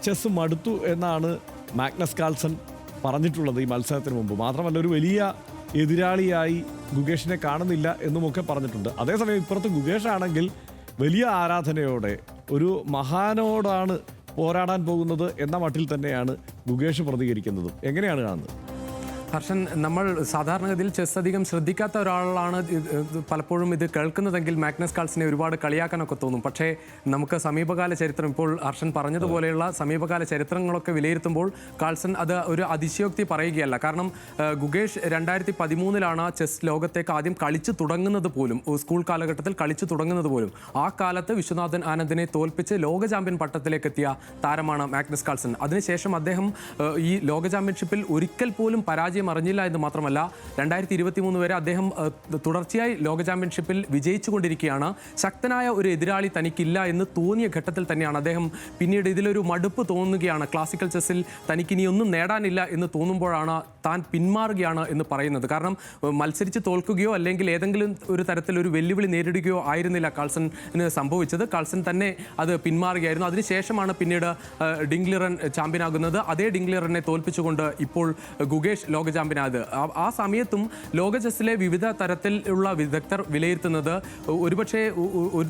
Chess മടുത്തു എന്നാണ് Magnus Carlsen പറഞ്ഞിട്ടുള്ളത് ഈ മത്സരത്തിന് മുമ്പ്. മാത്രമല്ല ഒരു വലിയ എതിരാളിയായി ഗുകേഷിനെ കാണുന്നില്ല എന്നുമൊക്കെ പറഞ്ഞിട്ടുണ്ട്. അതേസമയം ഇപ്പുറത്ത് ഗുകേഷ് ആണെങ്കിൽ വലിയ ആരാധനയോടെ ഒരു മഹാനോടാണ് പോരാടാൻ പോകുന്നത് എന്ന മട്ടിൽ തന്നെയാണ് ഗുകേഷ് പ്രതികരിക്കുന്നതും. എങ്ങനെയാണ് കാണുന്നത്? ഹർഷൻ, നമ്മൾ സാധാരണഗതിയിൽ ചെസ് അധികം ശ്രദ്ധിക്കാത്ത ഒരാളാണ് പലപ്പോഴും ഇത് കേൾക്കുന്നതെങ്കിൽ മാഗ്നസ് കാൾസനെ ഒരുപാട് കളിയാക്കാനൊക്കെ തോന്നും. പക്ഷേ നമുക്ക് സമീപകാല ചരിത്രം, ഇപ്പോൾ ഹർഷൻ പറഞ്ഞതുപോലെയുള്ള സമീപകാല ചരിത്രങ്ങളൊക്കെ വിലയിരുത്തുമ്പോൾ കാൾസൺ അത് ഒരു അതിശയോക്തി പറയുകയല്ല. കാരണം ഗുകേഷ് 2013 ചെസ് ലോകത്തേക്ക് ആദ്യം കളിച്ചു തുടങ്ങുന്നത് പോലും, സ്കൂൾ കാലഘട്ടത്തിൽ കളിച്ചു തുടങ്ങുന്നത് പോലും. ആ കാലത്ത് വിശ്വനാഥൻ ആനന്ദിനെ തോൽപ്പിച്ച് ലോക ചാമ്പ്യൻ പട്ടത്തിലേക്ക് എത്തിയ താരമാണ് മാഗ്നസ് കാൾസൺ. അതിനുശേഷം അദ്ദേഹം ഈ ലോക ചാമ്പ്യൻഷിപ്പിൽ ഒരിക്കൽ പോലും പരാജയം അറിഞ്ഞില്ല എന്ന് മാത്രമല്ല 2023 വരെ അദ്ദേഹം തുടർച്ചയായി ലോക ചാമ്പ്യൻഷിപ്പിൽ വിജയിച്ചുകൊണ്ടിരിക്കുകയാണ്. ശക്തനായ ഒരു എതിരാളി തനിക്കില്ല എന്ന് തോന്നിയ ഘട്ടത്തിൽ തന്നെയാണ് അദ്ദേഹം പിന്നീട് ഇതിലൊരു മടുപ്പ് തോന്നുകയാണ്. ക്ലാസിക്കൽ ചെസ്സിൽ തനിക്കിനിയൊന്നും നേടാനില്ല എന്ന് തോന്നുമ്പോഴാണ് താൻ പിന്മാറുകയാണ് എന്ന് പറയുന്നത്. കാരണം മത്സരിച്ച് തോൽക്കുകയോ അല്ലെങ്കിൽ ഏതെങ്കിലും ഒരു തരത്തിലൊരു വെല്ലുവിളി നേരിടുകയോ ആയിരുന്നില്ല കാൾസന് സംഭവിച്ചത്. കാൾസൺ തന്നെ അത് പിന്മാറുകയായിരുന്നു. അതിനുശേഷമാണ് പിന്നീട് ഡിംഗ്ലിറൻ ചാമ്പ്യനാകുന്നത്. അതേ ഡിംഗ്ലിറനെ തോൽപ്പിച്ചുകൊണ്ട് ഇപ്പോൾ ഗുകേഷ് ലോക ചാമ്പ്യനായത്. ആ സമയത്തും ലോക ചെസ്സിലെ വിവിധ തരത്തിലുള്ള വിദഗ്ധർ വിലയിരുത്തുന്നത് ഒരുപക്ഷെ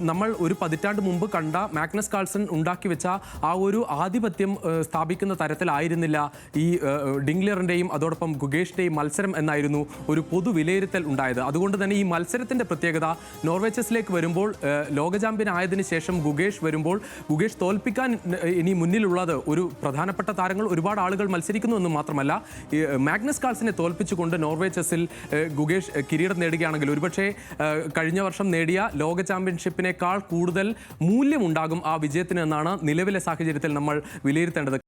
നമ്മൾ ഒരു പതിറ്റാണ്ട് മുമ്പ് കണ്ട മാഗ്നസ് കാൾസൺ ഉണ്ടാക്കി വെച്ച ആ ഒരു ആധിപത്യം സ്ഥാപിക്കുന്ന തരത്തിലായിരുന്നില്ല ഈ ഡിംഗ്ലിറിൻ്റെയും അതോടൊപ്പം ഗുകേഷിൻ്റെയും മത്സരം എന്നായിരുന്നു ഒരു പൊതു വിലയിരുത്തൽ ഉണ്ടായത്. അതുകൊണ്ട് തന്നെ ഈ മത്സരത്തിൻ്റെ പ്രത്യേകത, നോർവേ ചെസ്സിലേക്ക് വരുമ്പോൾ ലോക ചാമ്പ്യൻ ആയതിനു ശേഷം ഗുകേഷ് വരുമ്പോൾ ഗുകേഷ് തോൽപ്പിക്കാൻ ഇനി മുന്നിലുള്ളത് ഒരു പ്രധാനപ്പെട്ട താരങ്ങൾ ഒരുപാട് ആളുകൾ മത്സരിക്കുന്നു എന്ന് മാത്രമല്ല, മാഗ്നസ് കാൾസനെ തോൽപ്പിച്ചുകൊണ്ട് നോർവേ ചെസ്സിൽ ഗുകേഷ് കിരീടം നേടുകയാണെങ്കിൽ ഒരുപക്ഷെ കഴിഞ്ഞ വർഷം നേടിയ ലോക ചാമ്പ്യൻഷിപ്പിനേക്കാൾ കൂടുതൽ മൂല്യമുണ്ടാകും ആ വിജയത്തിന് എന്നാണ് നിലവിലെ സാഹചര്യത്തിൽ നമ്മൾ വിലയിരുത്തേണ്ടത്.